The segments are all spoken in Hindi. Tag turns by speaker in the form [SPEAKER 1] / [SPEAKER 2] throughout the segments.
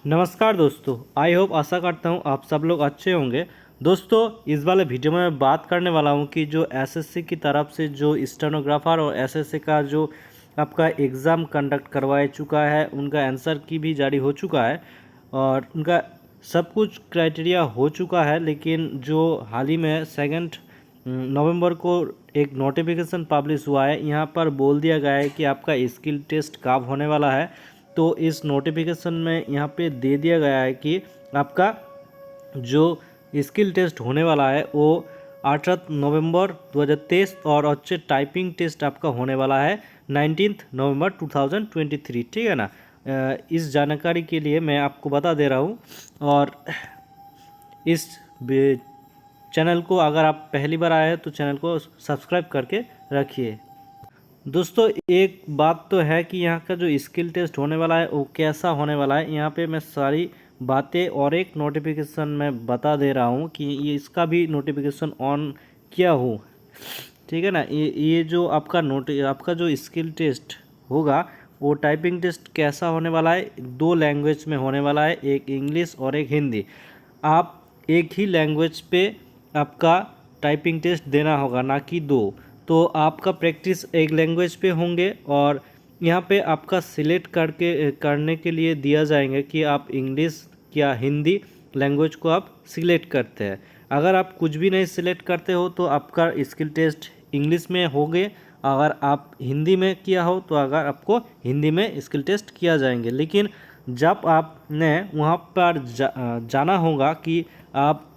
[SPEAKER 1] नमस्कार दोस्तों, आई होप आशा करता हूँ आप सब लोग अच्छे होंगे। दोस्तों, इस वाले वीडियो में मैं बात करने वाला हूँ कि जो एसएससी की तरफ से जो स्टेनोग्राफर और एसएससी का जो आपका एग्ज़ाम कंडक्ट करवाया चुका है, उनका आंसर की भी जारी हो चुका है और उनका सब कुछ क्राइटेरिया हो चुका है। लेकिन जो हाल ही में 2 नवंबर को एक नोटिफिकेशन पब्लिश हुआ है, यहाँ पर बोल दिया गया है कि आपका स्किल टेस्ट कब होने वाला है। तो इस नोटिफिकेशन में यहाँ पे दे दिया गया है कि आपका जो स्किल टेस्ट होने वाला है वो 18 नवंबर 2023 और अच्छे टाइपिंग टेस्ट आपका होने वाला है 19 नवंबर 2023। ठीक है ना। इस जानकारी के लिए मैं आपको बता दे रहा हूँ। और इस चैनल को अगर आप पहली बार आए हैं तो चैनल को सब्सक्राइब करके रखिए। दोस्तों, एक बात तो है कि यहाँ का जो स्किल टेस्ट होने वाला है वो कैसा होने वाला है, यहाँ पे मैं सारी बातें और एक नोटिफिकेशन में बता दे रहा हूँ कि ये इसका भी नोटिफिकेशन ऑन किया हो। ठीक है ना। ये जो आपका जो स्किल टेस्ट होगा वो टाइपिंग टेस्ट कैसा होने वाला है, 2 लैंग्वेज में होने वाला है, एक इंग्लिश और एक हिंदी। आप एक ही लैंग्वेज पे आपका टाइपिंग टेस्ट देना होगा, ना कि 2। तो आपका प्रैक्टिस एक लैंग्वेज पे होंगे और यहाँ पे आपका सिलेक्ट करने के लिए दिया जाएंगे कि आप इंग्लिश या हिंदी लैंग्वेज को आप सिलेक्ट करते हैं। अगर आप कुछ भी नहीं सिलेक्ट करते हो तो आपका स्किल टेस्ट इंग्लिश में होंगे। अगर आप हिंदी में किया हो तो अगर आपको हिंदी में स्किल टेस्ट किया जाएंगे। लेकिन जब आपने वहाँ पर जाना होगा कि आप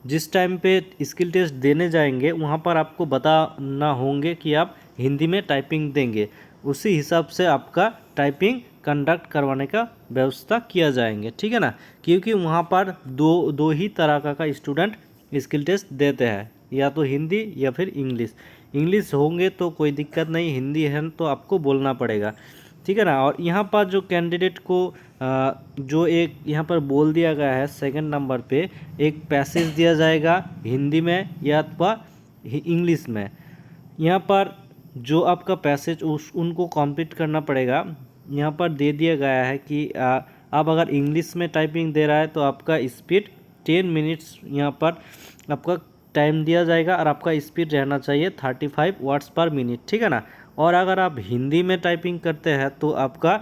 [SPEAKER 1] जिस टाइम पे स्किल टेस्ट देने जाएंगे वहाँ पर आपको बताना होंगे कि आप हिंदी में टाइपिंग देंगे। उसी हिसाब से आपका टाइपिंग कंडक्ट करवाने का व्यवस्था किया जाएंगे। ठीक है ना। क्योंकि वहाँ पर दो ही तरह का स्टूडेंट स्किल टेस्ट देते हैं, या तो हिंदी या फिर इंग्लिश। इंग्लिश होंगे तो कोई दिक्कत नहीं, हिंदी है तो आपको बोलना पड़ेगा। ठीक है ना। और यहाँ पर जो कैंडिडेट को जो एक यहाँ पर बोल दिया गया है, 2 नंबर पे एक पैसेज दिया जाएगा हिंदी में या अथवा इंग्लिश में। यहाँ पर जो आपका पैसेज उनको कंप्लीट करना पड़ेगा। यहाँ पर दे दिया गया है कि आप अगर इंग्लिश में टाइपिंग दे रहा है तो आपका स्पीड 10 मिनट्स यहाँ पर आपका टाइम दिया जाएगा और आपका स्पीड रहना चाहिए 35 वर्ड्स पर मिनट। ठीक है ना। और अगर आप हिंदी में टाइपिंग करते हैं तो आपका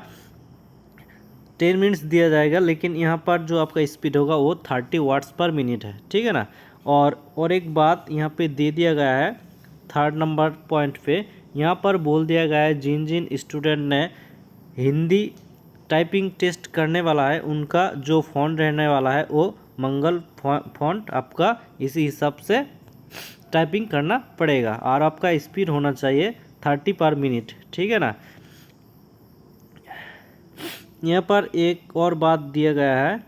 [SPEAKER 1] 10 मिनट्स दिया जाएगा, लेकिन यहाँ पर जो आपका स्पीड होगा वो 30 वाट्स पर मिनट है। ठीक है ना। और एक बात यहाँ पे दे दिया गया है 3rd नंबर पॉइंट पे, यहाँ पर बोल दिया गया है जिन जिन स्टूडेंट ने हिंदी टाइपिंग टेस्ट करने वाला है उनका जो फ़ॉन्ट रहने वाला है वो मंगल फ़ॉन्ट आपका इसी हिसाब से टाइपिंग करना पड़ेगा और आपका स्पीड होना चाहिए 30 पर मिनट। ठीक है ना। यहाँ पर एक और बात दिया गया है,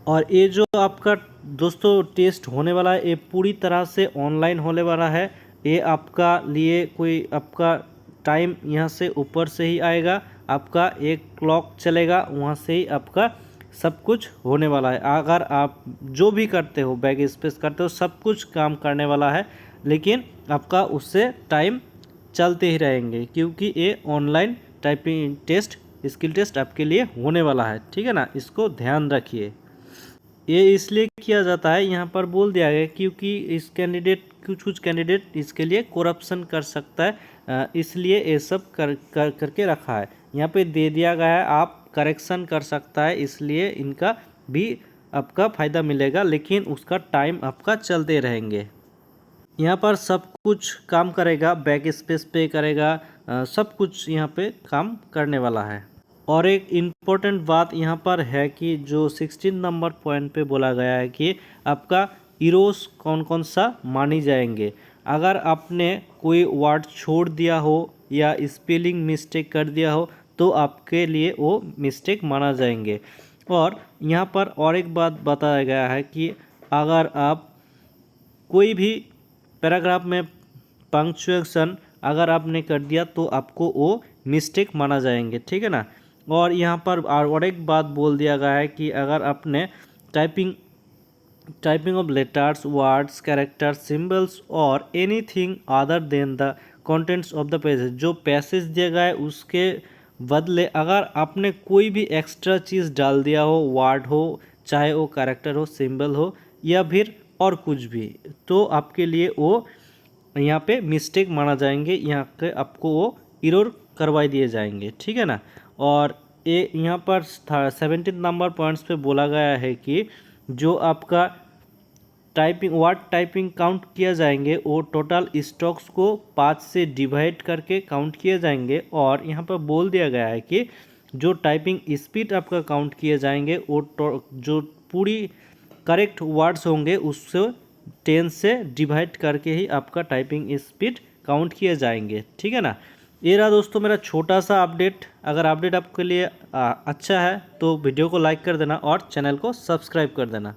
[SPEAKER 1] और ये जो आपका दोस्तों टेस्ट होने वाला है ये पूरी तरह से ऑनलाइन होने वाला है। ये आपका लिए कोई आपका टाइम यहाँ से ऊपर से ही आएगा, आपका एक क्लॉक चलेगा, वहाँ से ही आपका सब कुछ होने वाला है। अगर आप जो भी करते हो, बैग स्पेस करते हो, सब कुछ काम करने वाला है, लेकिन आपका उससे टाइम चलते ही रहेंगे क्योंकि ये online typing test skill test आपके लिए होने वाला है। ठीक है ना। इसको ध्यान रखिए। ये इसलिए किया जाता है, यहाँ पर बोल दिया गया क्योंकि इस कैंडिडेट कुछ कैंडिडेट इसके लिए करप्शन कर सकता है, इसलिए ये सब करके रखा है। यहाँ पे दे दिया गया है आप करेक्शन कर सकता है, इसलिए इनका भी आपका फ़ायदा मिलेगा, लेकिन उसका टाइम आपका चलते रहेंगे। यहाँ पर सब कुछ काम करेगा, बैक स्पेस पे करेगा, सब कुछ यहाँ पे काम करने वाला है। और एक इम्पोर्टेंट बात यहाँ पर है कि जो 16 नंबर पॉइंट पे बोला गया है कि आपका इरोस कौन कौन सा मानी जाएंगे। अगर आपने कोई वर्ड छोड़ दिया हो या स्पेलिंग मिस्टेक कर दिया हो तो आपके लिए वो मिस्टेक माना जाएंगे। और यहाँ पर और एक बात बताया गया है कि अगर आप कोई भी पैराग्राफ में पंक्चुएशन अगर आपने कर दिया तो आपको वो मिस्टेक माना जाएंगे। ठीक है ना। और यहाँ पर और एक बात बोल दिया गया है कि अगर आपने typing of letters, words, characters, symbols और anything other than the contents of the passage, जो पैसेज दिया गया है उसके बदले अगर आपने कोई भी एक्स्ट्रा चीज़ डाल दिया हो, वर्ड हो, चाहे वो कैरेक्टर हो, सिंबल हो या फिर और कुछ भी, तो आपके लिए वो यहाँ पे मिस्टेक माना जाएंगे, यहाँ के आपको वो इरर करवाई दिए जाएंगे, ठीक है ना। और ये यहाँ पर 17 नंबर पॉइंट्स पे बोला गया है कि जो आपका टाइपिंग वर्ड टाइपिंग काउंट किया जाएंगे वो टोटल स्टॉक्स को 5 से डिवाइड करके काउंट किए जाएंगे। और यहाँ पर बोल दिया गया है कि जो टाइपिंग स्पीड आपका काउंट किए जाएंगे वो जो पूरी करेक्ट वर्ड्स होंगे उससे 10 से डिवाइड करके ही आपका टाइपिंग स्पीड काउंट किए जाएंगे, ठीक है ना। ये रहा दोस्तों मेरा छोटा सा अपडेट। अगर अपडेट आपके लिए अच्छा है तो वीडियो को लाइक कर देना और चैनल को सब्सक्राइब कर देना।